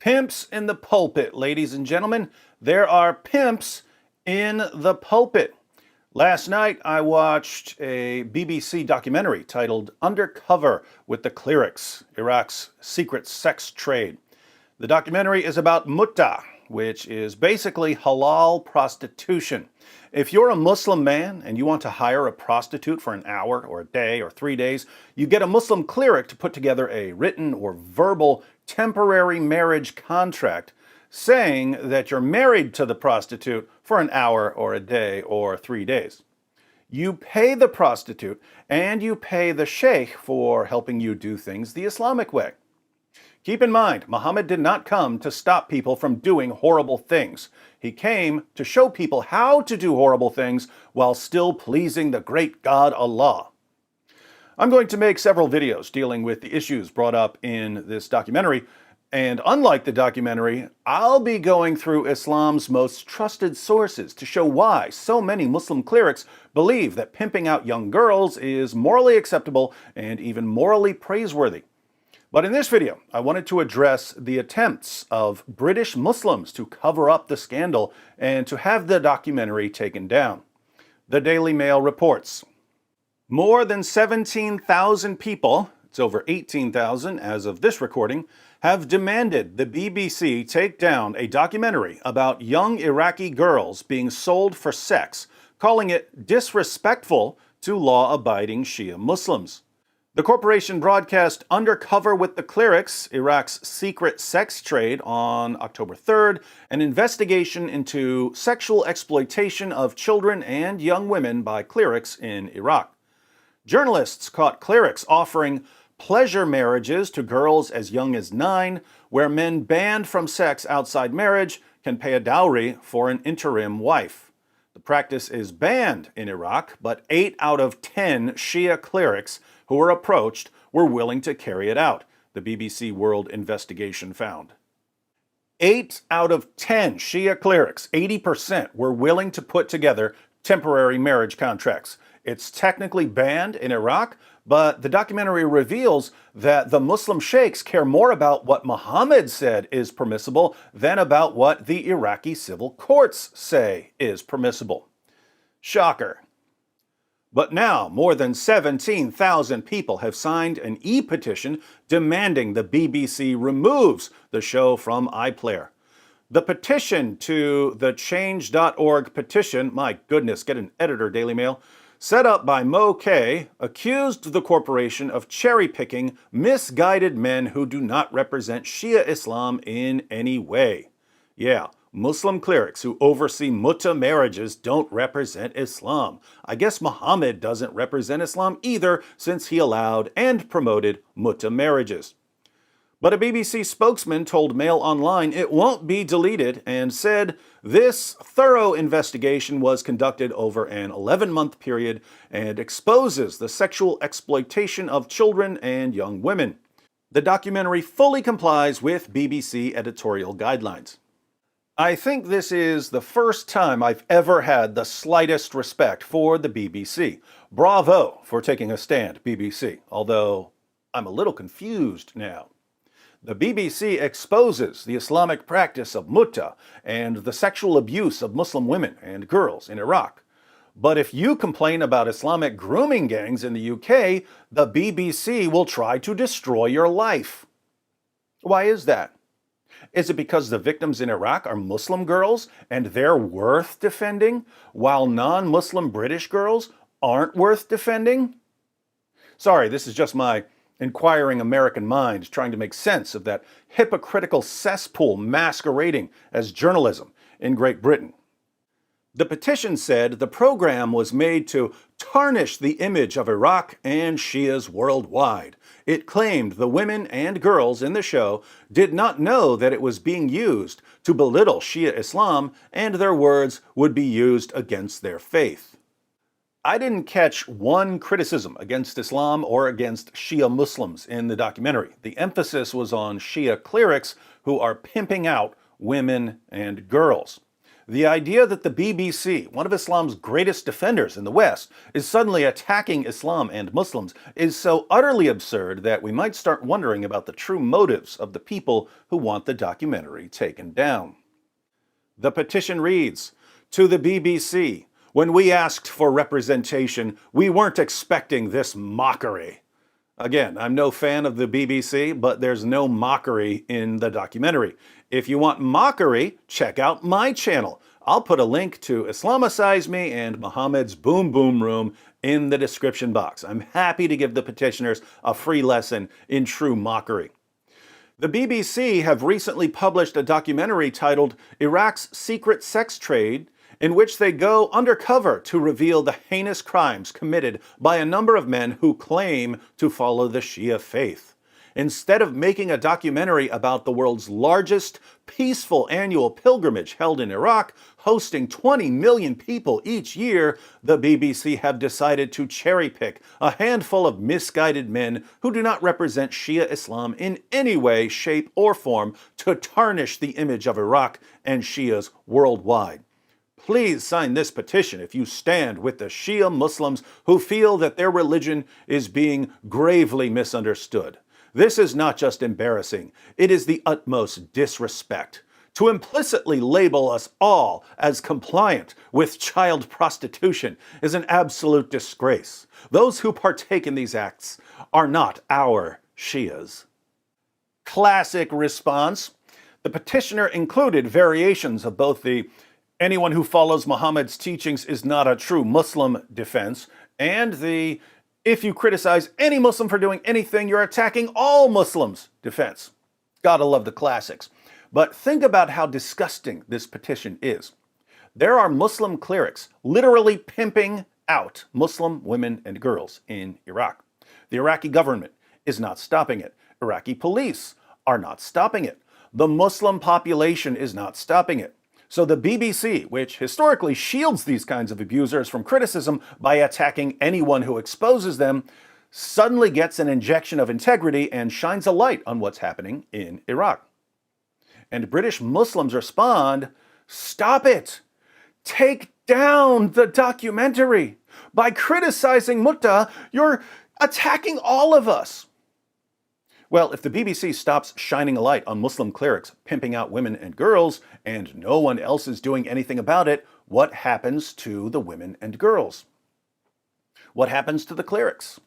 Pimps in the pulpit, ladies and gentlemen. There are pimps in the pulpit. Last night I watched a BBC documentary titled Undercover with the Clerics, Iraq's secret sex trade. The documentary is about mut'ah, which is basically halal prostitution. If you're a Muslim man and you want to hire a prostitute for an hour or a day or 3 days, you get a Muslim cleric to put together a written or verbal temporary marriage contract saying that you're married to the prostitute for an hour or a day or 3 days. You pay the prostitute and you pay the sheikh for helping you do things the Islamic way. Keep in mind, Muhammad did not come to stop people from doing horrible things. He came to show people how to do horrible things while still pleasing the great God Allah. I'm going to make several videos dealing with the issues brought up in this documentary, and unlike the documentary, I'll be going through Islam's most trusted sources to show why so many Muslim clerics believe that pimping out young girls is morally acceptable and even morally praiseworthy. But in this video, I wanted to address the attempts of British Muslims to cover up the scandal and to have the documentary taken down. The Daily Mail reports, more than 17,000 people, it's over 18,000 as of this recording, have demanded the BBC take down a documentary about young Iraqi girls being sold for sex, calling it disrespectful to law-abiding Shia Muslims. The corporation broadcast Undercover with the Clerics, Iraq's secret sex trade, on October 3rd, an investigation into sexual exploitation of children and young women by clerics in Iraq. Journalists caught clerics offering pleasure marriages to girls as young as 9, where men banned from sex outside marriage can pay a dowry for an interim wife. The practice is banned in Iraq, but 8 out of 10 Shia clerics who were approached were willing to carry it out, the BBC World investigation found. 8 out of 10 Shia clerics, 80%, were willing to put together temporary marriage contracts. It's technically banned in Iraq, but the documentary reveals that the Muslim sheikhs care more about what Muhammad said is permissible than about what the Iraqi civil courts say is permissible. Shocker. But now, more than 17,000 people have signed an e-petition demanding the BBC removes the show from iPlayer. The petition to the Change.org petition, my goodness, get an editor, Daily Mail, set up by Mo K, accused the corporation of cherry-picking misguided men who do not represent Shia Islam in any way. Yeah, Muslim clerics who oversee mut'ah marriages don't represent Islam. I guess Muhammad doesn't represent Islam either, since he allowed and promoted mut'ah marriages. But a BBC spokesman told Mail Online it won't be deleted and said this thorough investigation was conducted over an 11-month period and exposes the sexual exploitation of children and young women. The documentary fully complies with BBC editorial guidelines. I think this is the first time I've ever had the slightest respect for the BBC. Bravo for taking a stand, BBC, although I'm a little confused now. The BBC exposes the Islamic practice of mut'ah and the sexual abuse of Muslim women and girls in Iraq. But if you complain about Islamic grooming gangs in the UK, the BBC will try to destroy your life. Why is that? Is it because the victims in Iraq are Muslim girls and they're worth defending, while non-Muslim British girls aren't worth defending? Sorry, this is just my inquiring American mind trying to make sense of that hypocritical cesspool masquerading as journalism in Great Britain. The petition said the program was made to tarnish the image of Iraq and Shias worldwide. It claimed the women and girls in the show did not know that it was being used to belittle Shia Islam, and their words would be used against their faith. I didn't catch one criticism against Islam or against Shia Muslims in the documentary. The emphasis was on Shia clerics who are pimping out women and girls. The idea that the BBC, one of Islam's greatest defenders in the West, is suddenly attacking Islam and Muslims is so utterly absurd that we might start wondering about the true motives of the people who want the documentary taken down. The petition reads, "To the BBC, when we asked for representation, we weren't expecting this mockery." Again, I'm no fan of the BBC, but there's no mockery in the documentary. If you want mockery, check out my channel. I'll put a link to Islamicize Me and Muhammad's Boom Boom Room in the description box. I'm happy to give the petitioners a free lesson in true mockery. The BBC have recently published a documentary titled Iraq's Secret Sex Trade, in which they go undercover to reveal the heinous crimes committed by a number of men who claim to follow the Shia faith. Instead of making a documentary about the world's largest peaceful annual pilgrimage held in Iraq, hosting 20 million people each year, the BBC have decided to cherry-pick a handful of misguided men who do not represent Shia Islam in any way, shape, or form to tarnish the image of Iraq and Shias worldwide. Please sign this petition if you stand with the Shia Muslims who feel that their religion is being gravely misunderstood. This is not just embarrassing, it is the utmost disrespect. To implicitly label us all as compliant with child prostitution is an absolute disgrace. Those who partake in these acts are not our Shias. Classic response. The petitioner included variations of both the "anyone who follows Muhammad's teachings is not a true Muslim" defense, and the "if you criticize any Muslim for doing anything, you're attacking all Muslims" defense. Gotta love the classics. But think about how disgusting this petition is. There are Muslim clerics literally pimping out Muslim women and girls in Iraq. The Iraqi government is not stopping it. Iraqi police are not stopping it. The Muslim population is not stopping it. So the BBC, which historically shields these kinds of abusers from criticism by attacking anyone who exposes them, suddenly gets an injection of integrity and shines a light on what's happening in Iraq. And British Muslims respond, "Stop it! Take down the documentary! By criticizing mut'ah, you're attacking all of us!" Well, if the BBC stops shining a light on Muslim clerics pimping out women and girls, and no one else is doing anything about it, what happens to the women and girls? What happens to the clerics?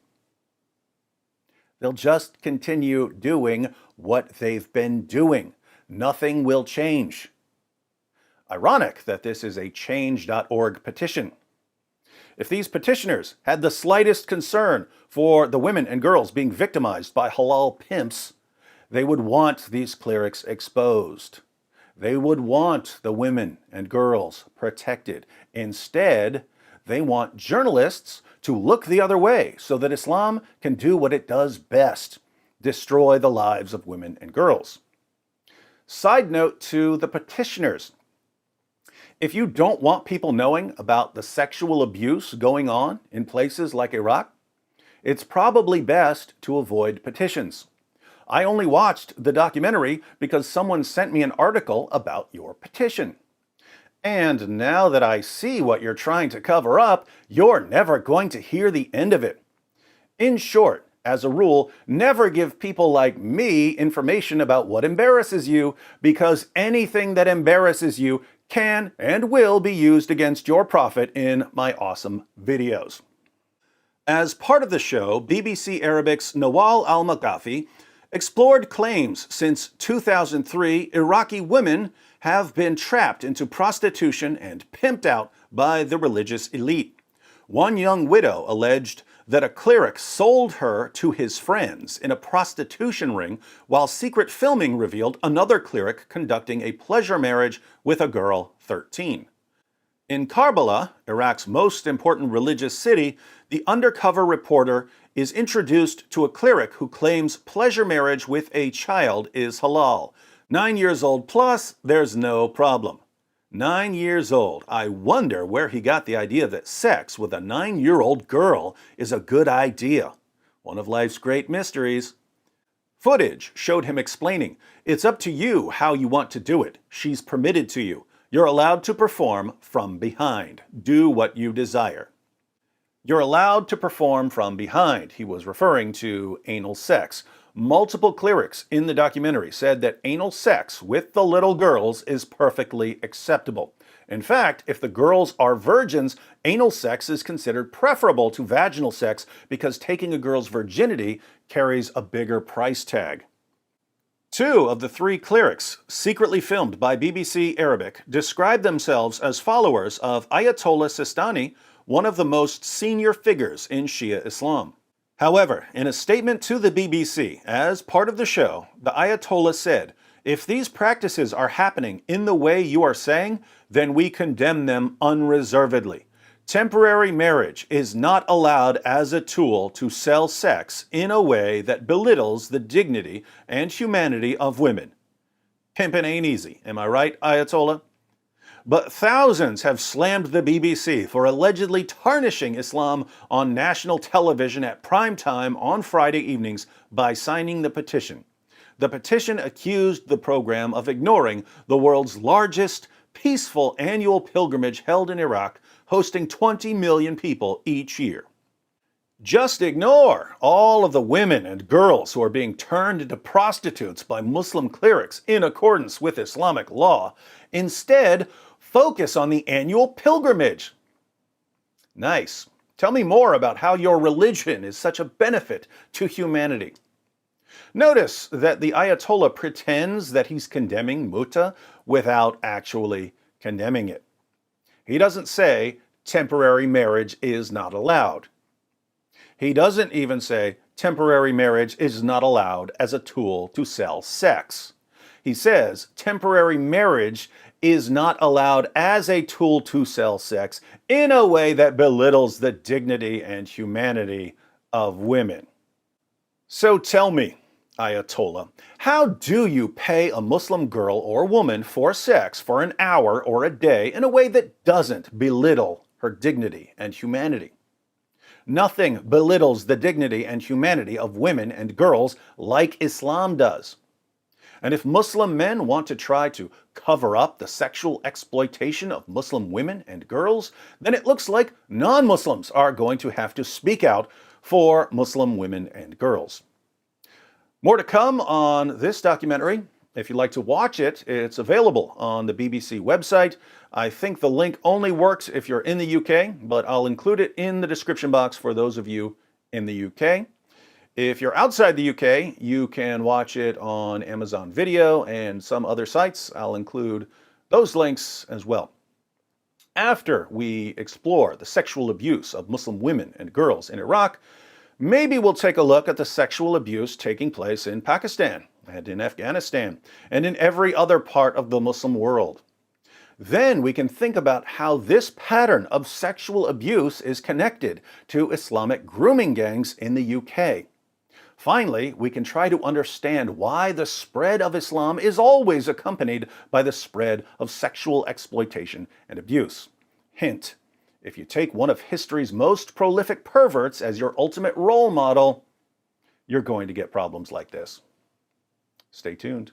They'll just continue doing what they've been doing. Nothing will change. Ironic that this is a change.org petition. If these petitioners had the slightest concern for the women and girls being victimized by halal pimps, they would want these clerics exposed. They would want the women and girls protected. Instead, they want journalists to look the other way so that Islam can do what it does best: destroy the lives of women and girls. Side note to the petitioners. If you don't want people knowing about the sexual abuse going on in places like Iraq, it's probably best to avoid petitions. I only watched the documentary because someone sent me an article about your petition. And now that I see what you're trying to cover up, you're never going to hear the end of it. In short, as a rule, never give people like me information about what embarrasses you, because anything that embarrasses you can and will be used against your profit in my awesome videos. As part of the show, BBC Arabic's Nawal al-Maghafi explored claims since 2003 Iraqi women have been trapped into prostitution and pimped out by the religious elite. One young widow alleged that a cleric sold her to his friends in a prostitution ring, while secret filming revealed another cleric conducting a pleasure marriage with a girl 13. In Karbala, Iraq's most important religious city, the undercover reporter is introduced to a cleric who claims pleasure marriage with a child is halal. 9 years old plus, there's no problem. 9 years old. I wonder where he got the idea that sex with a 9-year-old girl is a good idea. One of life's great mysteries. Footage showed him explaining, "It's up to you how you want to do it. She's permitted to you. You're allowed to perform from behind. Do what you desire. You're allowed to perform from behind. He was referring to anal sex. Multiple clerics in the documentary said that anal sex with the little girls is perfectly acceptable. In fact, if the girls are virgins, anal sex is considered preferable to vaginal sex because taking a girl's virginity carries a bigger price tag. 2 of the 3 clerics, secretly filmed by BBC Arabic, describe themselves as followers of Ayatollah Sistani, one of the most senior figures in Shia Islam. However, in a statement to the BBC as part of the show, the Ayatollah said, "If these practices are happening in the way you are saying, then we condemn them unreservedly. Temporary marriage is not allowed as a tool to sell sex in a way that belittles the dignity and humanity of women." Pimpin' ain't easy, am I right, Ayatollah? But thousands have slammed the BBC for allegedly tarnishing Islam on national television at prime time on Friday evenings by signing the petition. The petition accused the program of ignoring the world's largest peaceful annual pilgrimage held in Iraq, hosting 20 million people each year. Just ignore all of the women and girls who are being turned into prostitutes by Muslim clerics in accordance with Islamic law. Instead, focus on the annual pilgrimage. Nice. Tell me more about how your religion is such a benefit to humanity. Notice that the Ayatollah pretends that he's condemning mut'ah without actually condemning it. He doesn't say temporary marriage is not allowed. He doesn't even say temporary marriage is not allowed as a tool to sell sex. He says temporary marriage is not allowed as a tool to sell sex in a way that belittles the dignity and humanity of women. So tell me, Ayatollah, how do you pay a Muslim girl or woman for sex for an hour or a day in a way that doesn't belittle her dignity and humanity? Nothing belittles the dignity and humanity of women and girls like Islam does. And if Muslim men want to try to cover up the sexual exploitation of Muslim women and girls, then it looks like non-Muslims are going to have to speak out for Muslim women and girls. More to come on this documentary. If you'd like to watch it, it's available on the BBC website. I think the link only works if you're in the UK, but I'll include it in the description box for those of you in the UK. If you're outside the UK, you can watch it on Amazon Video and some other sites. I'll include those links as well. After we explore the sexual abuse of Muslim women and girls in Iraq, maybe we'll take a look at the sexual abuse taking place in Pakistan and in Afghanistan and in every other part of the Muslim world. Then we can think about how this pattern of sexual abuse is connected to Islamic grooming gangs in the UK. Finally, we can try to understand why the spread of Islam is always accompanied by the spread of sexual exploitation and abuse. Hint, if you take one of history's most prolific perverts as your ultimate role model, you're going to get problems like this. Stay tuned.